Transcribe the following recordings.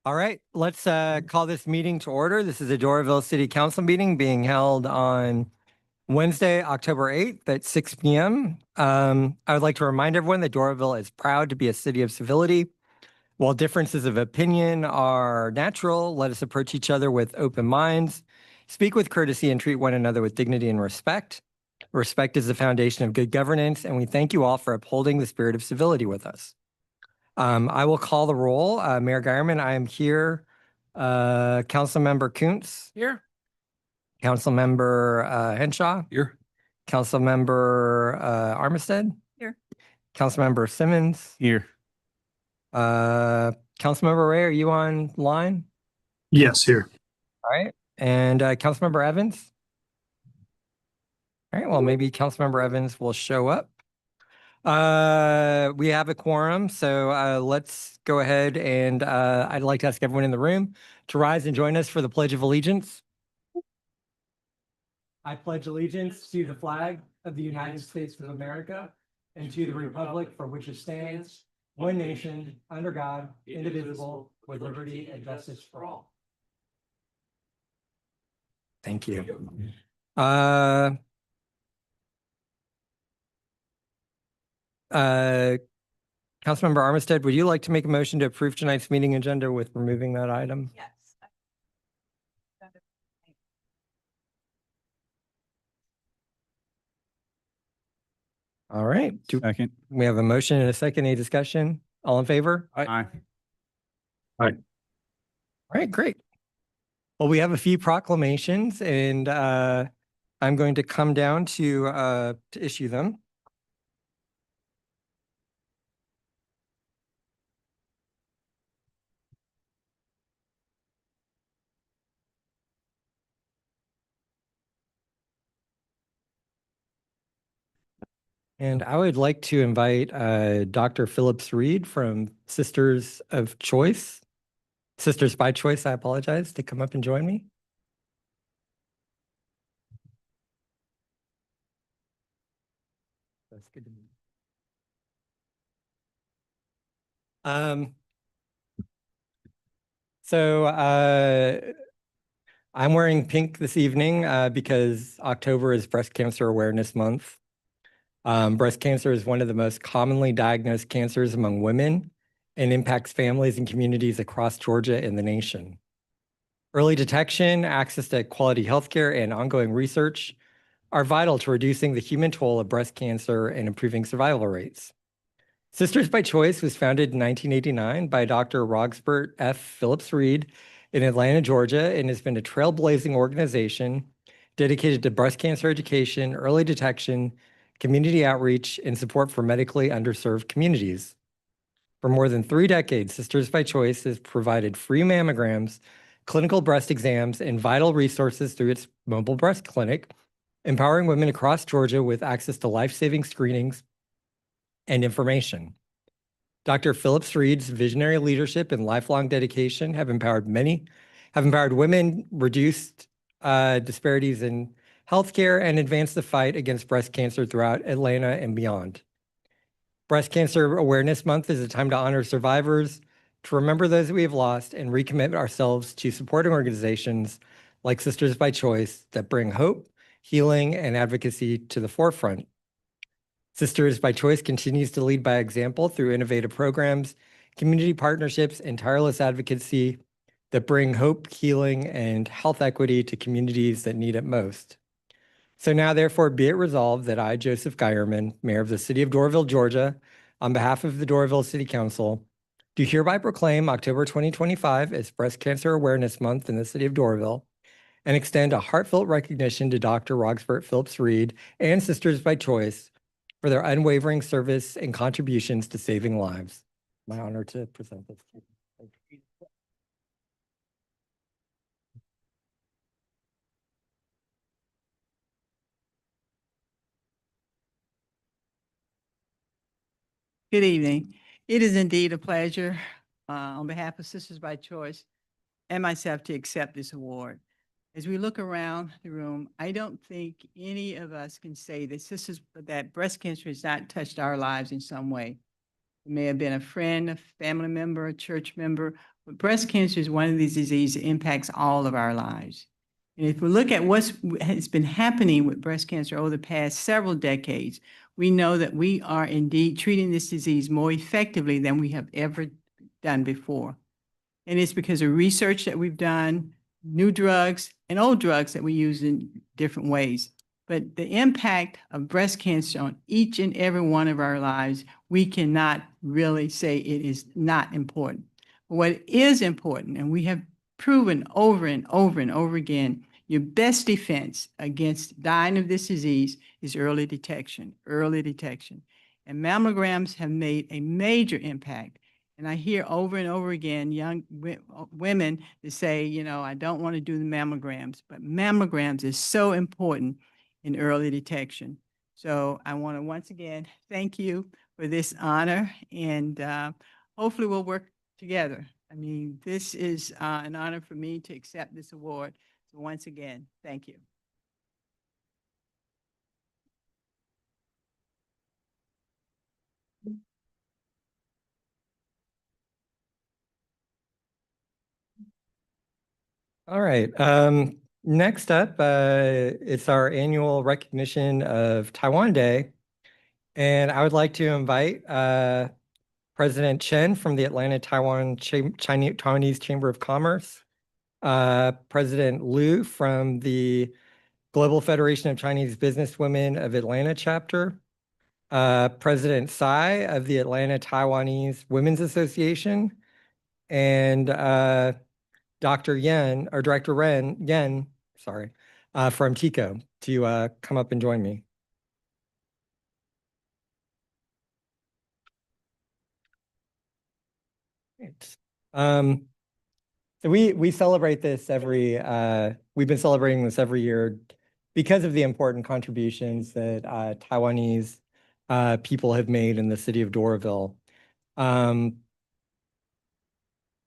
All right, let's call this meeting to order. This is a Doraville City Council meeting being held on Wednesday, October 8th at 6 p.m. I would like to remind everyone that Doraville is proud to be a city of civility. While differences of opinion are natural, let us approach each other with open minds, speak with courtesy, and treat one another with dignity and respect. Respect is the foundation of good governance, and we thank you all for upholding the spirit of civility with us. I will call the roll. Mayor Geierman, I am here. Councilmember Kuntz. Here. Councilmember Henshaw. Here. Councilmember Armistead. Here. Councilmember Simmons. Here. Councilmember Ray, are you online? Yes, here. All right. And Councilmember Evans? All right, well, maybe Councilmember Evans will show up. We have a quorum, so let's go ahead and I'd like to ask everyone in the room to rise and join us for the Pledge of Allegiance. I pledge allegiance to the flag of the United States of America and to the republic for which it stands, one nation, under God, indivisible, with liberty and justice for all. Thank you. Councilmember Armistead, would you like to make a motion to approve tonight's meeting agenda with removing that item? Yes. All right. Second. We have a motion and a second. Any discussion? All in favor? Aye. All right, great. Well, we have a few proclamations and I'm going to come down to issue them. And I would like to invite Dr. Phillips Reed from Sisters of Choice, Sisters by Choice, I apologize, to come up and join me. That's good to meet you. I'm wearing pink this evening because October is Breast Cancer Awareness Month. Breast cancer is one of the most commonly diagnosed cancers among women and impacts families and communities across Georgia and the nation. Early detection, access to quality healthcare, and ongoing research are vital to reducing the human toll of breast cancer and improving survival rates. Sisters by Choice was founded in 1989 by Dr. Roxbert F. Phillips Reed in Atlanta, Georgia, and has been a trailblazing organization dedicated to breast cancer education, early detection, community outreach, and support for medically underserved communities. For more than 3 decades, Sisters by Choice has provided free mammograms, clinical breast exams, and vital resources through its mobile breast clinic, empowering women across Georgia with access to life-saving screenings and information. Dr. Phillips Reed's visionary leadership and lifelong dedication have empowered women, reduced disparities in healthcare, and advance the fight against breast cancer throughout Atlanta and beyond. Breast Cancer Awareness Month is a time to honor survivors, to remember those that we have lost, and recommit ourselves to supporting organizations like Sisters by Choice that bring hope, healing, and advocacy to the forefront. Sisters by Choice continues to lead by example through innovative programs, community partnerships, and tireless advocacy that bring hope, healing, and health equity to communities that need it most. So now, therefore, be it resolved that I, Joseph Geierman, Mayor of the City of Doraville, Georgia, on behalf of the Doraville City Council, do hereby proclaim October 2025 as Breast Cancer Awareness Month in the City of Doraville, and extend a heartfelt recognition to Dr. Roxbert Phillips Reed and Sisters by Choice for their unwavering service and contributions to saving lives. My honor to present this. Thank you. Good evening. It is indeed a pleasure on behalf of Sisters by Choice and myself to accept this award. As we look around the room, I don't think any of us can say that breast cancer has not touched our lives in some way. It may have been a friend, a family member, a church member, But breast cancer is one of these diseases that impacts all of our lives. And if we look at what has been happening with breast cancer over the past several decades, we know that we are indeed treating this disease more effectively than we have ever done before. And it's because of research that we've done, new drugs and old drugs that we use in different ways. But the impact of breast cancer on each and every one of our lives, we cannot really say it is not important. But what is important, and we have proven over and over and over again, your best defense against dying of this disease is early detection, early detection. And mammograms have made a major impact. And I hear over and over again young women that say, you know, I don't want to do the mammograms, but mammograms is so important in early detection. So I want to once again thank you for this honor, and hopefully we'll work together. I mean, this is an honor for me to accept this award. So once again, thank you. All right. Next up, it's our annual recognition of Taiwan Day. And I would like to invite President Chen from the Atlanta Taiwanese Chamber of Commerce, President Liu from the Global Federation of Chinese Businesswomen of Atlanta chapter, President Tsai of the Atlanta Taiwanese Women's Association, and Dr. Yen, or Director Yen, sorry, from TICO to come up and join me. Great. So we celebrate this we've been celebrating this every year because of the important contributions that Taiwanese people have made in the city of Doraville.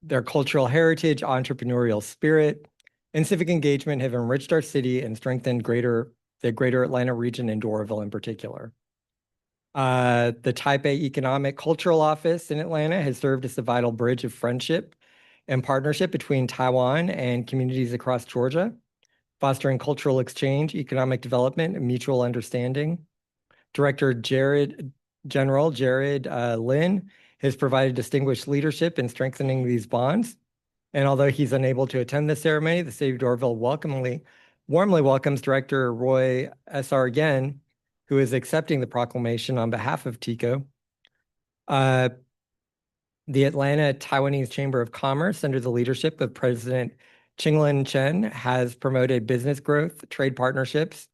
Their cultural heritage, entrepreneurial spirit, and civic engagement have enriched our city and strengthened the greater Atlanta region and Doraville in particular. The Taipei Economic Cultural Office in Atlanta has served as a vital bridge of friendship and partnership between Taiwan and communities across Georgia, fostering cultural exchange, economic development, and mutual understanding. General Jared Lin has provided distinguished leadership in strengthening these bonds. And although he's unable to attend the ceremony, the city of Doraville warmly welcomes Director Roy S.R. Yen, who is accepting the proclamation on behalf of TICO. The Atlanta Taiwanese Chamber of Commerce, under the leadership of President Qinglin Chen, has promoted business growth, trade partnerships,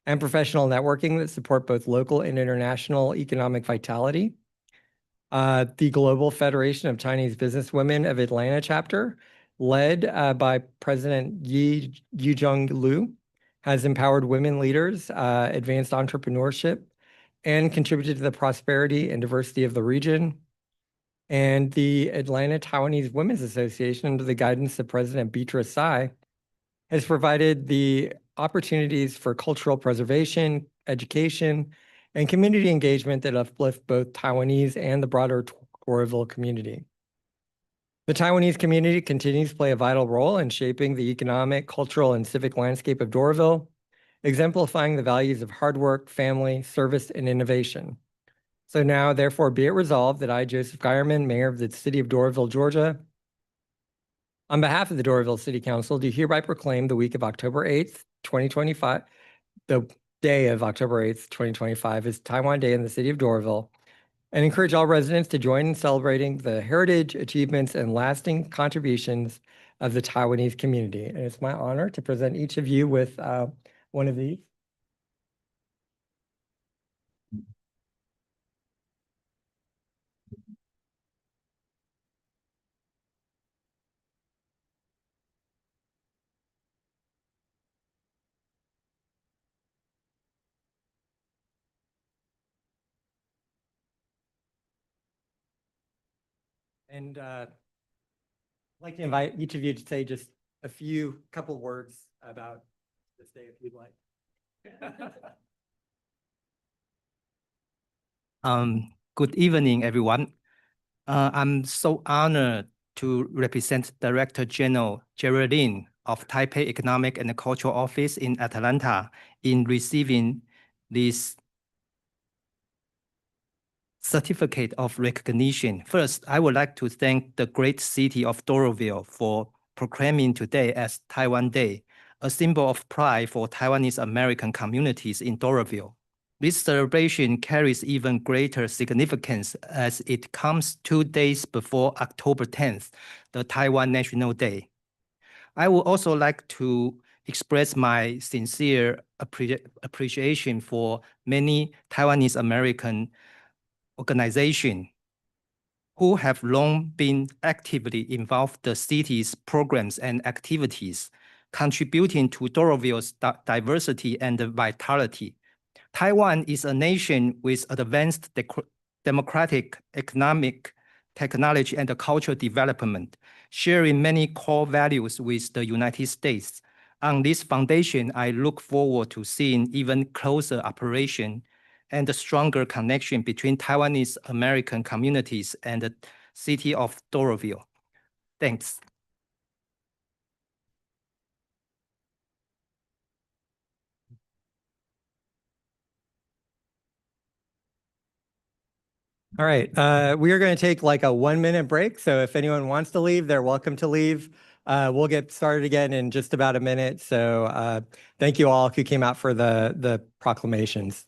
and professional networking that support both local and international economic vitality. The Global Federation of Chinese Businesswomen of Atlanta chapter, led by President Yuzhong Liu, has empowered women leaders, advanced entrepreneurship, and contributed to the prosperity and diversity of the region. And the Atlanta Taiwanese Women's Association, under the guidance of President Beatrice Tsai, has provided the opportunities for cultural preservation, education, and community engagement that uplift both Taiwanese and the broader Doraville community. The Taiwanese community continues to play a vital role in shaping the economic, cultural, and civic landscape of Doraville, exemplifying the values of hard work, family, service, and innovation. So now, therefore, be it resolved that I, Joseph Geierman, Mayor of the City of Doraville, Georgia, on behalf of the Doraville City Council, do hereby proclaim the week of October 8th, 2025, the day of October 8th, 2025, as Taiwan Day in the City of Doraville, and encourage all residents to join in celebrating the heritage, achievements, and lasting contributions of the Taiwanese community. And it's my honor to present each of you with one of these. And I'd like to invite each of you to say just a couple words about this day, if you'd like. Good evening, everyone. I'm so honored to represent Director General Geraldine of Taipei Economic and Cultural Office in Atlanta in receiving this certificate of recognition. First, I would like to thank the great city of Doraville for proclaiming today as Taiwan Day, a symbol of pride for Taiwanese American communities in Doraville. This celebration carries even greater significance as it comes 2 days before October 10th, the Taiwan National Day. I would also like to express my sincere appreciation for many Taiwanese American organizations who have long been actively involved in the city's programs and activities, contributing to Doraville's diversity and vitality. Taiwan is a nation with advanced democratic, economic, technology, and cultural development, sharing many core values with the United States. On this foundation, I look forward to seeing even closer operation and a stronger connection between Taiwanese American communities and the city of Doraville. Thanks. All right, we are going to take like a 1-minute break. So if anyone wants to leave, they're welcome to leave. We'll get started again in just about a minute. So thank you all who came out for the proclamations.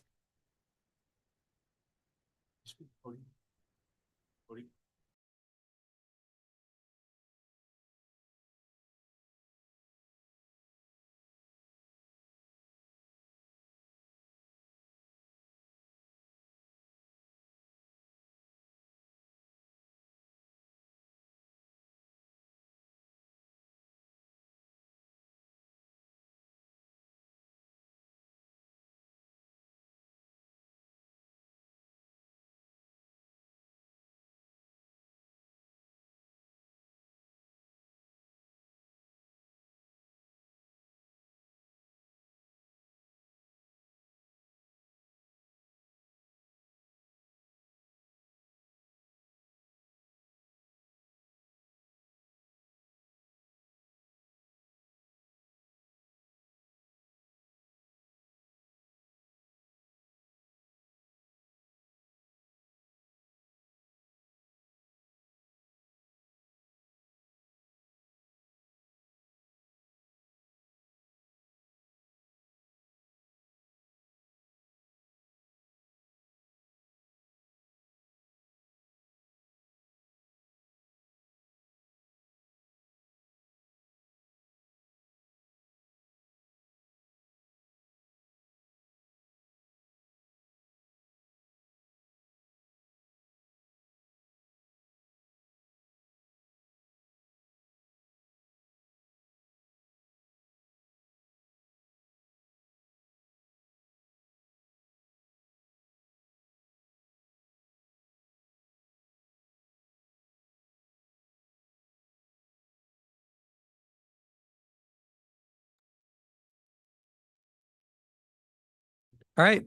All right,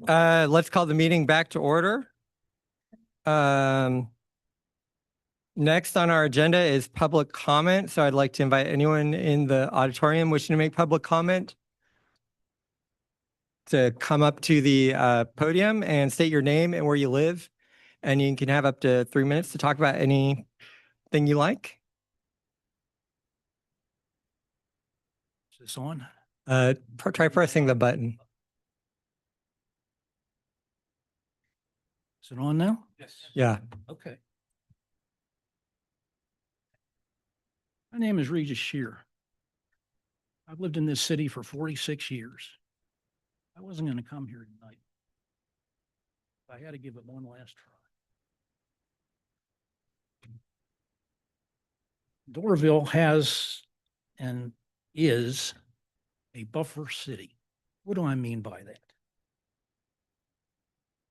let's call the meeting back to order. Next on our agenda is public comment. So I'd like to invite anyone in the auditorium wishing to make public comment to come up to the podium and state your name and where you live. And you can have up to 3 minutes to talk about anything you like. Is this on? Try pressing the button. Is it on now? Yes. Yeah. Okay. My name is Regis Shear. I've lived in this city for 46 years. I wasn't going to come here tonight. I had to give it one last try. Doraville has and is a buffer city. What do I mean by that?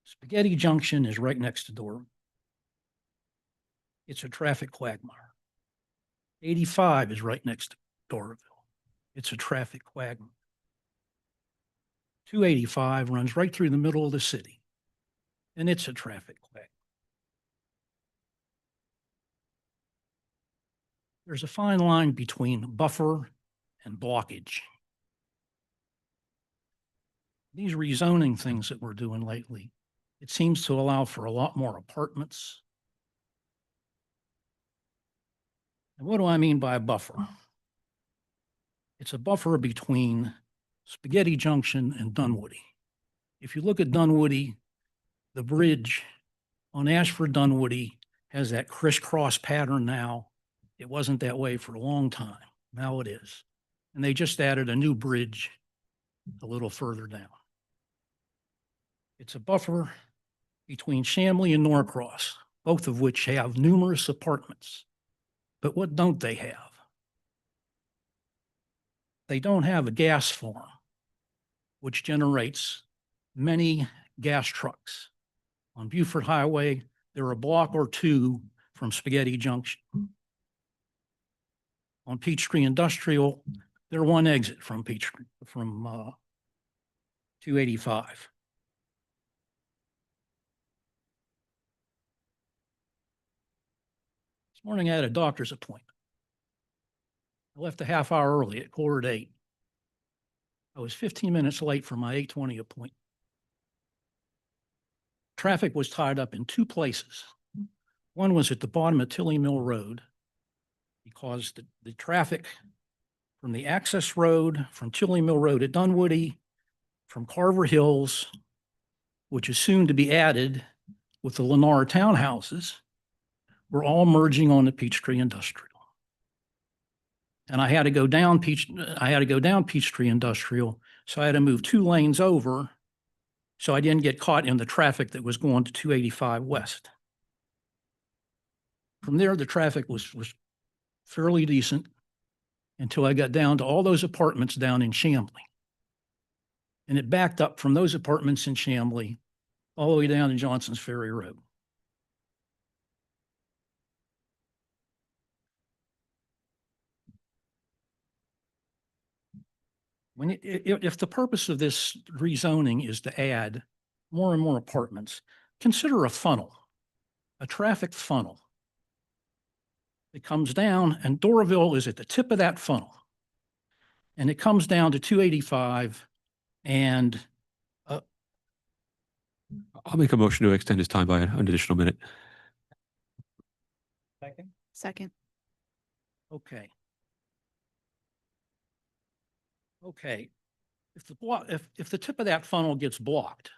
Spaghetti Junction is right next to Doraville. It's a traffic quagmire. 85 is right next to Doraville. It's a traffic quagmire. 285 runs right through the middle of the city, and it's a traffic quagmire. There's a fine line between buffer and blockage. These rezoning things that we're doing lately, it seems to allow for a lot more apartments. And what do I mean by a buffer? It's a buffer between Spaghetti Junction and Dunwoody. If you look at Dunwoody, the bridge on Ashford Dunwoody has that crisscross pattern now. It wasn't that way for a long time. Now it is. And they just added a new bridge a little further down. It's a buffer between Chamblee and Norcross, both of which have numerous apartments. But what don't they have? They don't have a gas farm, which generates many gas trucks. On Beaufort Highway, they're a block or two from Spaghetti Junction. On Peachtree Industrial, they're one exit from Peachtree, from 285. This morning I had a doctor's appointment. I left a half hour early at 7:45. I was 15 minutes late for my 8:20 appointment. Traffic was tied up in two places. One was at the bottom of Tilly Mill Road because the traffic from the access road, from Tilly Mill Road at Dunwoody, from Carver Hills, which is soon to be added with the Lennar townhouses, were all merging on the Peachtree Industrial. And I had to go down Peachtree Industrial, so I had to move 2 lanes over so I didn't get caught in the traffic that was going to 285 West. From there, the traffic was fairly decent until I got down to all those apartments down in Chamblee. And it backed up from those apartments in Chamblee all the way down to Johnson's Ferry Road. If the purpose of this rezoning is to add more and more apartments, consider a funnel, a traffic funnel. It comes down, and Doraville is at the tip of that funnel. And it comes down to 285 and I'll make a motion to extend his time by an additional minute. Second. okay. Okay, if the tip of that funnel gets blocked,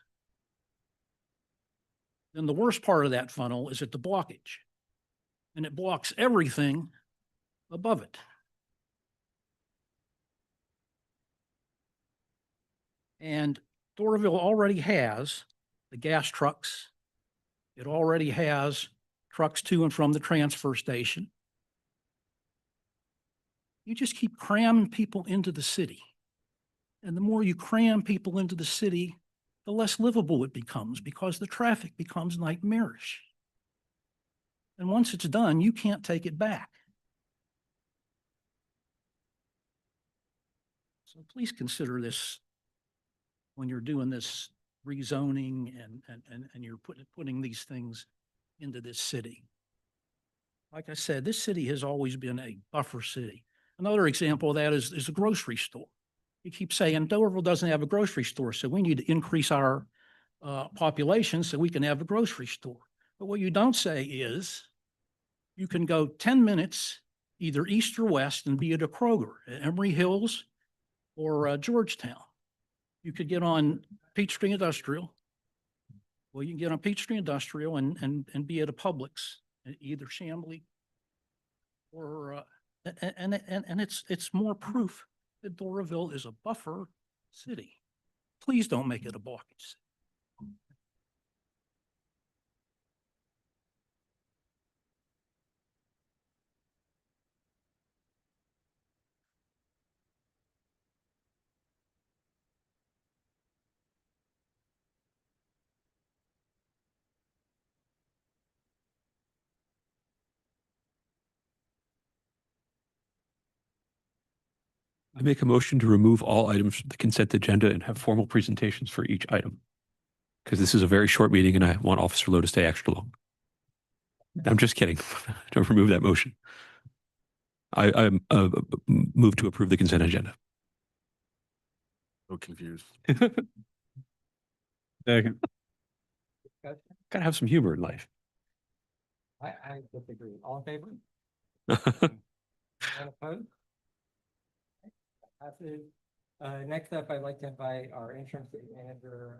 then the worst part of that funnel is at the blockage, and it blocks everything above it. And Doraville already has the gas trucks. It already has trucks to and from the transfer station. You just keep cramming people into the city. And the more you cram people into the city, the less livable it becomes because the traffic becomes nightmarish. And once it's done, you can't take it back. So please consider this when you're doing this rezoning and you're putting these things into this city. Like I said, this city has always been a buffer city. Another example of that is a grocery store. You keep saying Doraville doesn't have a grocery store, so we need to increase our population so we can have a grocery store. But what you don't say is you can go 10 minutes either east or west and be at a Kroger at Emory Hills or Georgetown. You could get on Peachtree Industrial. Well, you can get on Peachtree Industrial and be at a Publix, either Chamblee or and it's more proof that Doraville is a buffer city. Please don't make it a blockage city. I make a motion to remove all items from the consent agenda and have formal presentations for each item. Because this is a very short meeting and I want Officer Lowe to stay extra long. I'm just kidding. Don't remove that motion. I move to approve the consent agenda. So confused. Gotta have some humor in life. I disagree. All in favor? Anyone opposed? Passes. Next up, I'd like to invite our interim city manager,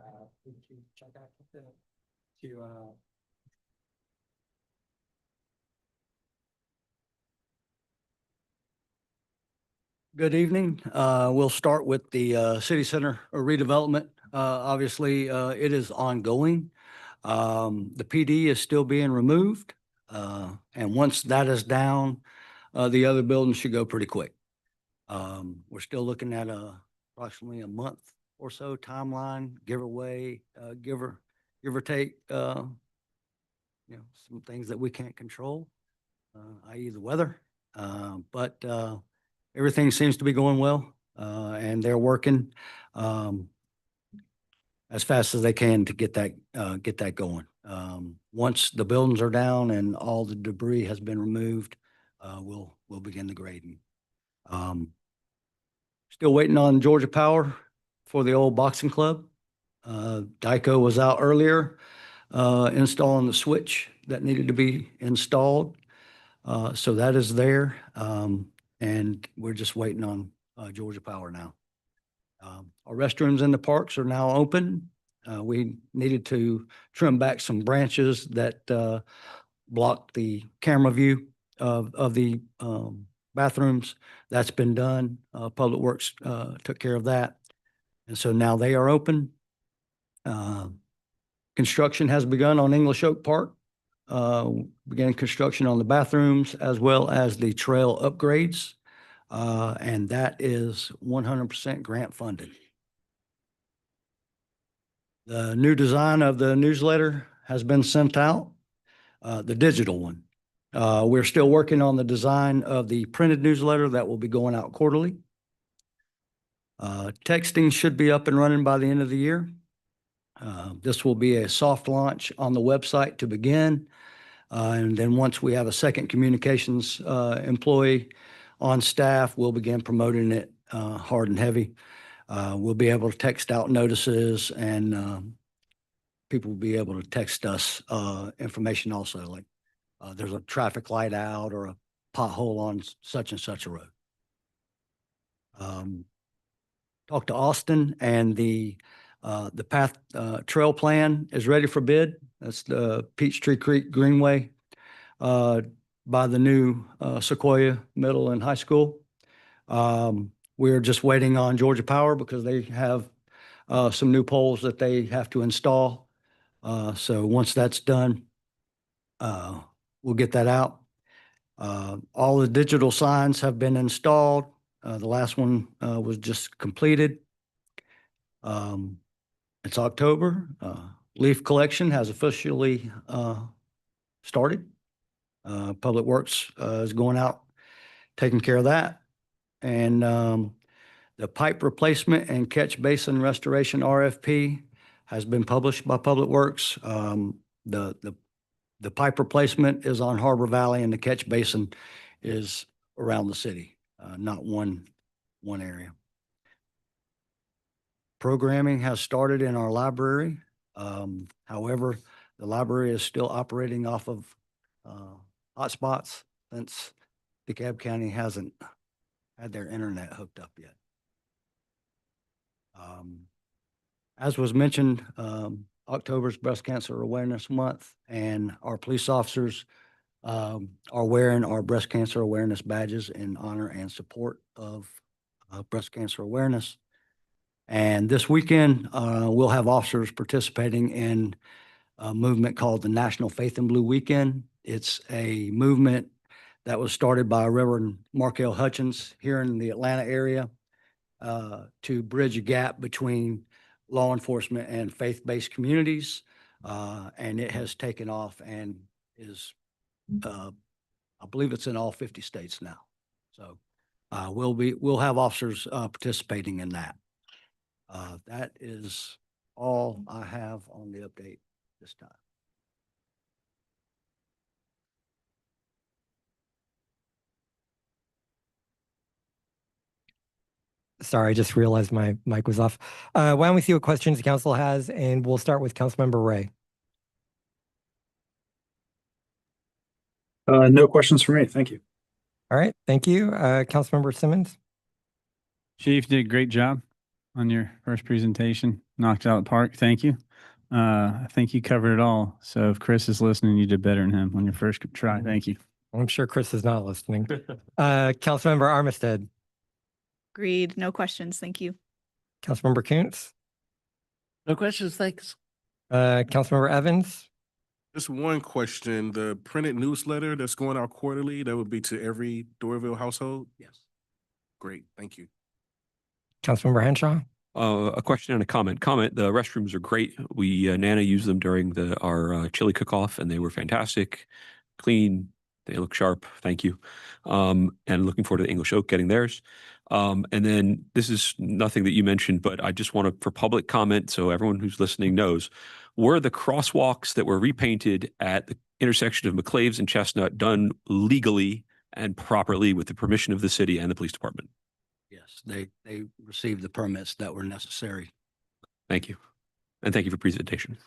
Chuck Atkinson, to Good evening. We'll start with the city center redevelopment. Obviously, it is ongoing. The PD is still being removed. And once that is down, the other buildings should go pretty quick. We're still looking at approximately a month or so timeline, give or take, some things that we can't control, i.e. the weather. But everything seems to be going well, and they're working as fast as they can to get that going. Once the buildings are down and all the debris has been removed, we'll begin the grading. Still waiting on Georgia Power for the old boxing club. Dyco was out earlier installing the switch that needed to be installed. So that is there. And we're just waiting on Georgia Power now. Our restrooms in the parks are now open. We needed to trim back some branches that blocked the camera view of the bathrooms. That's been done. Public Works took care of that. And so now they are open. Construction has begun on English Oak Park. Beginning construction on the bathrooms as well as the trail upgrades. And that is 100% grant funded. The new design of the newsletter has been sent out, the digital one. We're still working on the design of the printed newsletter that will be going out quarterly. Texting should be up and running by the end of the year. This will be a soft launch on the website to begin. And then once we have a second communications employee on staff, we'll begin promoting it hard and heavy. We'll be able to text out notices, and people will be able to text us information also, like there's a traffic light out or a pothole on such and such a road. Talked to Austin, and the path trail plan is ready for bid. That's the Peachtree Creek Greenway by the new Sequoia Middle and High School. We're just waiting on Georgia Power because they have some new poles that they have to install. So once that's done, we'll get that out. All the digital signs have been installed. The last one was just completed. It's October. Leaf collection has officially started. Public Works is going out, taking care of that. And the pipe replacement and catch basin restoration RFP has been published by Public Works. The pipe replacement is on Harbor Valley, and the catch basin is around the city, not one area. Programming has started in our library. However, the library is still operating off of hotspots since DeKalb County hasn't had their internet hooked up yet. As was mentioned, October's Breast Cancer Awareness Month, and our police officers are wearing our breast cancer awareness badges in honor and support of breast cancer awareness. And this weekend, we'll have officers participating in a movement called the National Faith in Blue Weekend. It's a movement that was started by Reverend Markel Hutchins here in the Atlanta area to bridge a gap between law enforcement and faith-based communities. And it has taken off and is, I believe it's in all 50 states now. So we'll have officers participating in that. That is all I have on the update this time. Sorry, I just realized my mic was off. Why don't we see what questions the council has, and we'll start with Councilmember Ray. No questions for me. Thank you. All right, thank you. Councilmember Simmons. Chief did a great job on your first presentation. Knocked it out of the park. Thank you. I think you covered it all. So if Chris is listening, you did better than him on your first try. Thank you. I'm sure Chris is not listening. Councilmember Armistead. Agreed. No questions. Thank you. Councilmember Kuntz. No questions, thanks. Councilmember Evans. Just one question, the printed newsletter that's going out quarterly, that would be to every Doraville household? Yes. Great, thank you. Councilmember Henshaw. A question and a comment. The restrooms are great. We Nana used them during our chili cook-off, and they were fantastic, clean. They look sharp. Thank you. And looking forward to the English Oak getting theirs. And then this is nothing that you mentioned, but I just want to, for public comment, so everyone who's listening knows, were the crosswalks that were repainted at the intersection of McClaves and Chestnut done legally and properly with the permission of the city and the police department? Yes, they received the permits that were necessary. Thank you. And thank you for presentation.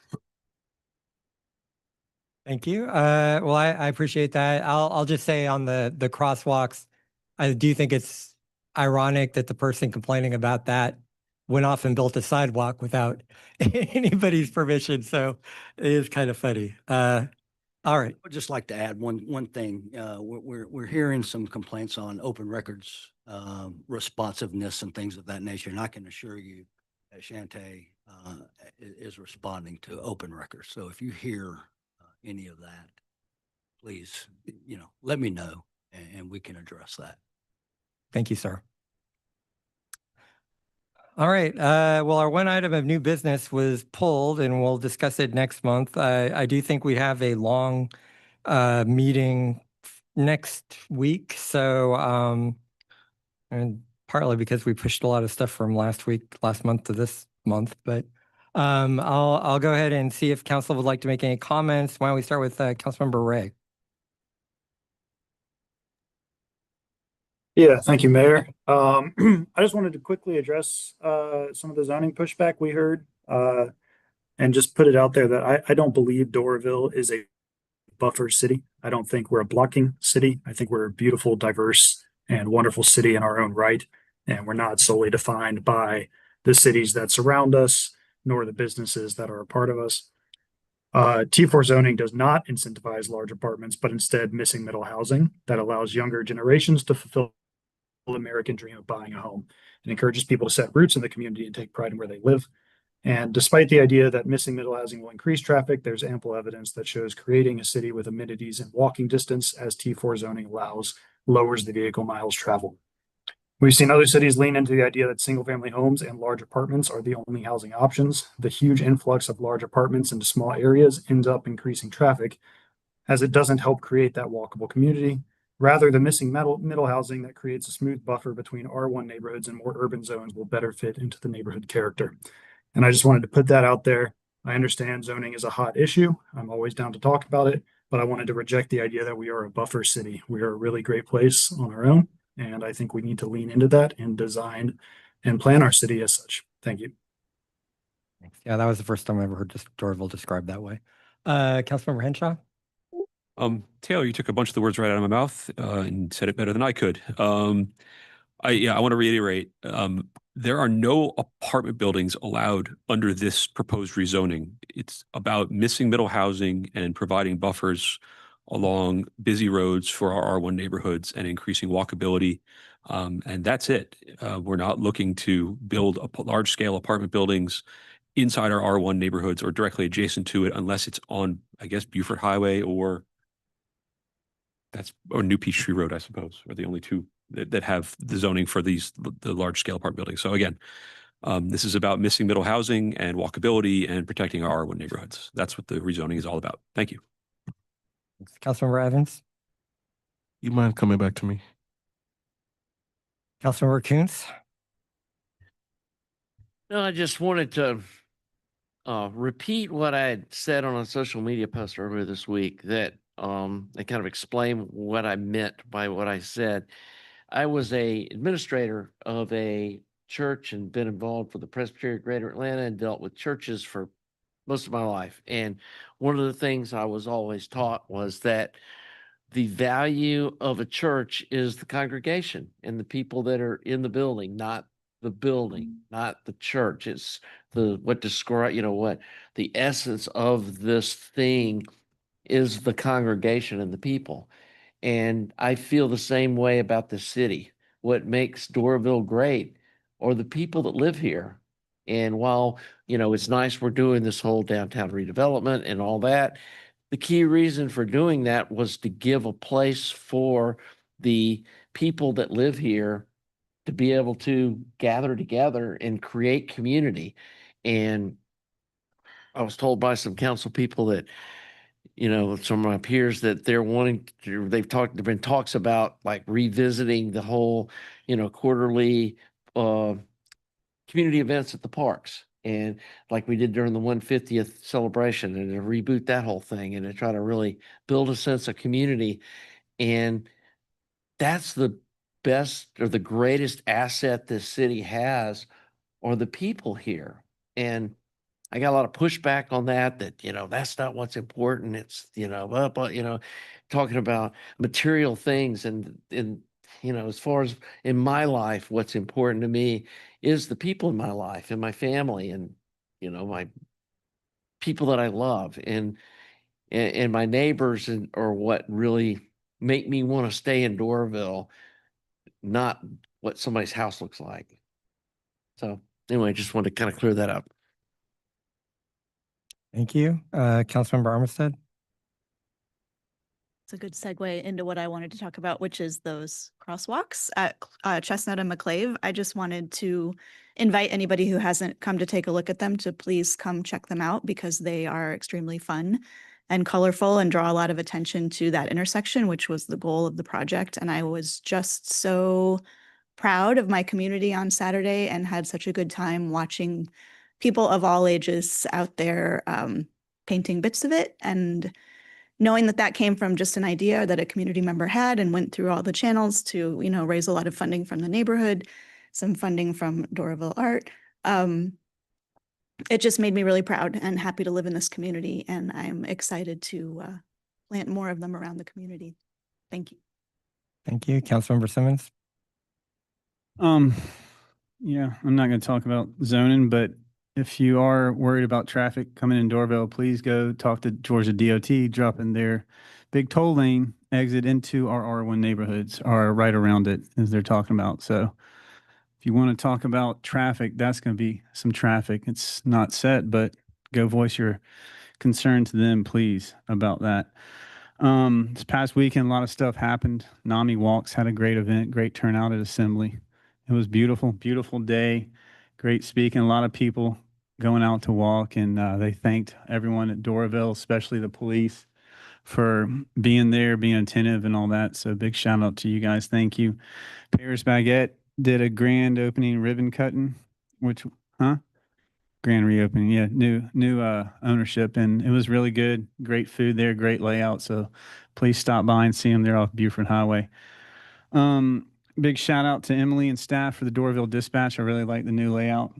Thank you. Well, I appreciate that. I'll just say on the crosswalks, I do think it's ironic that the person complaining about that went off and built a sidewalk without anybody's permission. So it is kind of funny. All right. I'd just like to add one thing. We're hearing some complaints on open records, responsiveness and things of that nature. And I can assure you that Shantae is responding to open records. So if you hear any of that, please, let me know and we can address that. Thank you, sir. All right. Well, our one item of new business was pulled and we'll discuss it next month. I do think we have a long meeting next week. So, and partly because we pushed a lot of stuff from last month to this month, but I'll go ahead and see if council would like to make any comments. Why don't we start with Councilmember Ray? Yeah, thank you, Mayor. I just wanted to quickly address some of the zoning pushback we heard and just put it out there that I don't believe Doraville is a buffer city. I don't think we're a blocking city. I think we're a beautiful, diverse, and wonderful city in our own right. And we're not solely defined by the cities that surround us, nor the businesses that are a part of us. T4 zoning does not incentivize large apartments, but instead missing middle housing that allows younger generations to fulfill the American dream of buying a home. It encourages people to set roots in the community and take pride in where they live. And despite the idea that missing middle housing will increase traffic, there's ample evidence that shows creating a city with amenities and walking distance, as T4 zoning allows, lowers the vehicle miles traveled. We've seen other cities lean into the idea that single-family homes and large apartments are the only housing options. The huge influx of large apartments into small areas ends up increasing traffic, as it doesn't help create that walkable community. Rather, the missing middle housing that creates a smooth buffer between R1 neighborhoods and more urban zones will better fit into the neighborhood character. And I just wanted to put that out there. I understand zoning is a hot issue. I'm always down to talk about it, but I wanted to reject the idea that we are a buffer city. We are a really great place on our own. And I think we need to lean into that and design and plan our city as such. Thank you. Thanks. Yeah, that was the first time I ever heard Doraville described that way. Councilmember Henshaw? Taylor, you took a bunch of the words right out of my mouth and said it better than I could. I want to reiterate, there are no apartment buildings allowed under this proposed rezoning. It's about missing middle housing and providing buffers along busy roads for our R1 neighborhoods and increasing walkability. And that's it. We're not looking to build large scale apartment buildings inside our R1 neighborhoods or directly adjacent to it, unless it's on, I guess, Buford Highway or New Peachtree Road, I suppose, are the only two that have the zoning for the large scale apartment buildings. So again, this is about missing middle housing and walkability and protecting our R1 neighborhoods. That's what the rezoning is all about. Thank you. Councilmember Evans? You mind coming back to me? Councilmember Kuntz? No, I just wanted to repeat what I had said on a social media post earlier this week, that I kind of explain what I meant by what I said. I was a administrator of a church and been involved with the Presbytery of Greater Atlanta and dealt with churches for most of my life. And one of the things I was always taught was that the value of a church is the congregation and the people that are in the building, not the building, not the church. It's what describe, what the essence of this thing is, the congregation and the people. And I feel the same way about the city. What makes Doraville great are the people that live here. And while, it's nice we're doing this whole downtown redevelopment and all that, the key reason for doing that was to give a place for the people that live here to be able to gather together and create community. And I was told by some council people that, some of my peers, that they're wanting to, there've been talks about like revisiting the whole, quarterly community events at the parks. And like we did during the 150th celebration, and to reboot that whole thing and to try to really build a sense of community. And that's the best or the greatest asset this city has, are the people here. And I got a lot of pushback on that, that's not what's important. It's, talking about material things and, as far as in my life, what's important to me is the people in my life and my family and, my people that I love and my neighbors are what really make me want to stay in Doraville, not what somebody's house looks like. So anyway, just wanted to kind of clear that up. Thank you. Councilmember Armistead. It's a good segue into what I wanted to talk about, which is those crosswalks at Chestnut and McClave. I just wanted to invite anybody who hasn't come to take a look at them to please come check them out, because they are extremely fun and colorful and draw a lot of attention to that intersection, which was the goal of the project. And I was just so proud of my community on Saturday and had such a good time watching people of all ages out there painting bits of it, and knowing that that came from just an idea that a community member had and went through all the channels to, raise a lot of funding from the neighborhood, some funding from Doraville Art. It just made me really proud and happy to live in this community, and I'm excited to plant more of them around the community. Thank you. Thank you. Councilmember Simmons. Yeah, I'm not going to talk about zoning, but if you are worried about traffic coming in Doraville, please go talk to Georgia DOT, drop in their big toll lane exit into our R1 neighborhoods, are right around it, as they're talking about. So if you want to talk about traffic, that's going to be some traffic. It's not set, but go voice your concern to them, please, about that. This past weekend, a lot of stuff happened. NAMI Walks had a great event, great turnout at Assembly. It was beautiful, beautiful day, great speaking, a lot of people going out to walk, and they thanked everyone at Doraville, especially the police, for being there, being attentive and all that. So big shout out to you guys. Thank you. Paris Baguette did a grand opening ribbon cutting, grand reopening. Yeah. New ownership, and it was really good. Great food there, great layout. So please stop by and see them there off Buford Highway. Big shout out to Emily and staff for the Doraville Dispatch. I really like the new layout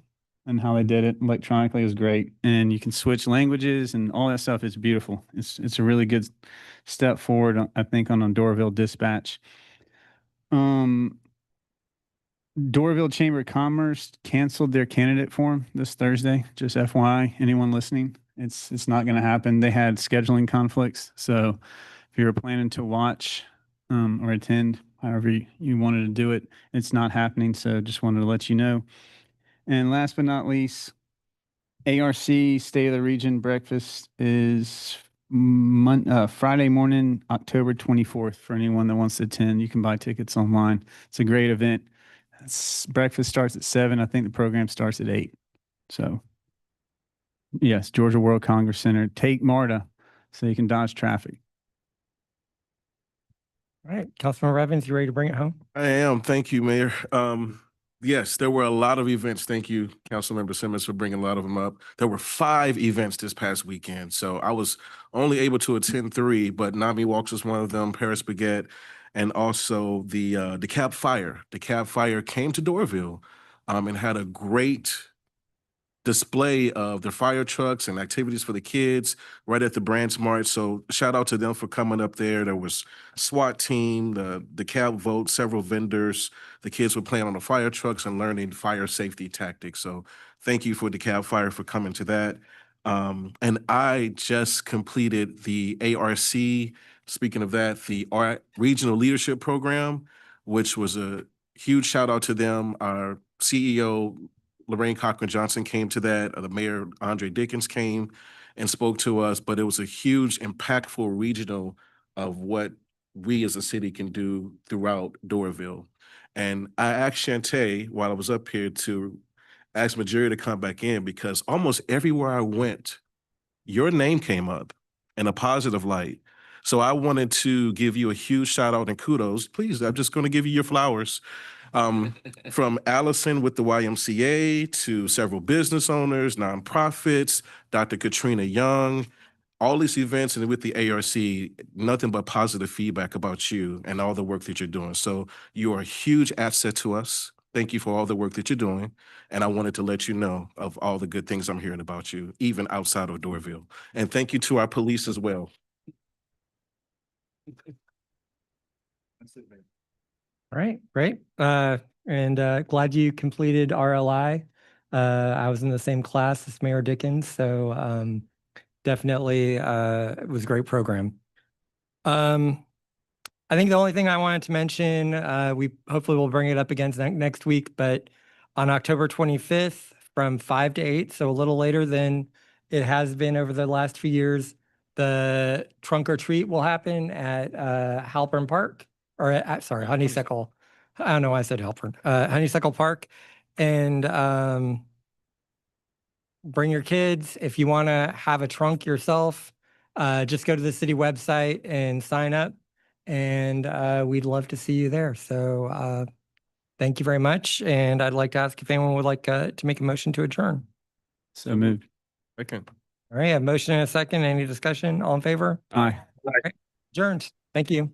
and how they did it electronically. It was great. And you can switch languages and all that stuff. It's beautiful. It's a really good step forward, I think, on Doraville Dispatch. Doraville Chamber of Commerce canceled their candidate forum this Thursday. Just FYI, anyone listening, it's not going to happen. They had scheduling conflicts. So if you're planning to watch or attend, however you wanted to do it, it's not happening. So just wanted to let you know. And last but not least, ARC State of the Region breakfast is Friday morning, October 24th. For anyone that wants to attend, you can buy tickets online. It's a great event. Breakfast starts at 7. I think the program starts at 8. So yes, Georgia World Congress Center. Take MARTA so you can dodge traffic. All right, Councilmember Evans, you ready to bring it home? I am. Thank you, Mayor. Yes, there were a lot of events. Thank you, Councilmember Simmons, for bringing a lot of them up. There were 5 events this past weekend. So I was only able to attend 3, but NAMI Walks was one of them, Paris Baguette, and also the Cab Fire. The Cab Fire came to Doraville and had a great display of their fire trucks and activities for the kids right at the Branch Mart. So shout out to them for coming up there. There was SWAT team, the DeKalb Vote, several vendors. The kids were playing on the fire trucks and learning fire safety tactics. So thank you for DeKalb Fire for coming to that. And I just completed the ARC, speaking of that, the Regional Leadership Program, which was a huge shout out to them. Our CEO, Lorraine Cochran Johnson, came to that. The Mayor, Andre Dickens, came and spoke to us, but it was a huge, impactful regional of what we as a city can do throughout Doraville. And I asked Shantae while I was up here to ask Majuri to come back in because almost everywhere I went, your name came up in a positive light. So I wanted to give you a huge shout out and kudos. Please, I'm just going to give you your flowers. From Allison with the YMCA to several business owners, nonprofits, Dr. Katrina Young, all these events, and with the ARC, nothing but positive feedback about you and all the work that you're doing. So you are a huge asset to us. Thank you for all the work that you're doing. And I wanted to let you know of all the good things I'm hearing about you, even outside of Doraville. And thank you to our police as well. All right, great. And glad you completed RLI. I was in the same class as Mayor Dickens, so definitely it was a great program. I think the only thing I wanted to mention, we hopefully will bring it up again next week, but on October 25th from 5 to 8, so a little later than it has been over the last few years, the trunk or treat will happen at Halpern Park, or sorry, Honeysuckle. I don't know why I said Halpern. Honeysuckle Park. And bring your kids. If you want to have a trunk yourself, just go to the city website and sign up. And we'd love to see you there. So thank you very much. And I'd like to ask if anyone would like to make a motion to adjourn. So moved. Second. All right, a motion and a second. Any discussion? All in favor? Aye. Adjourned. Thank you.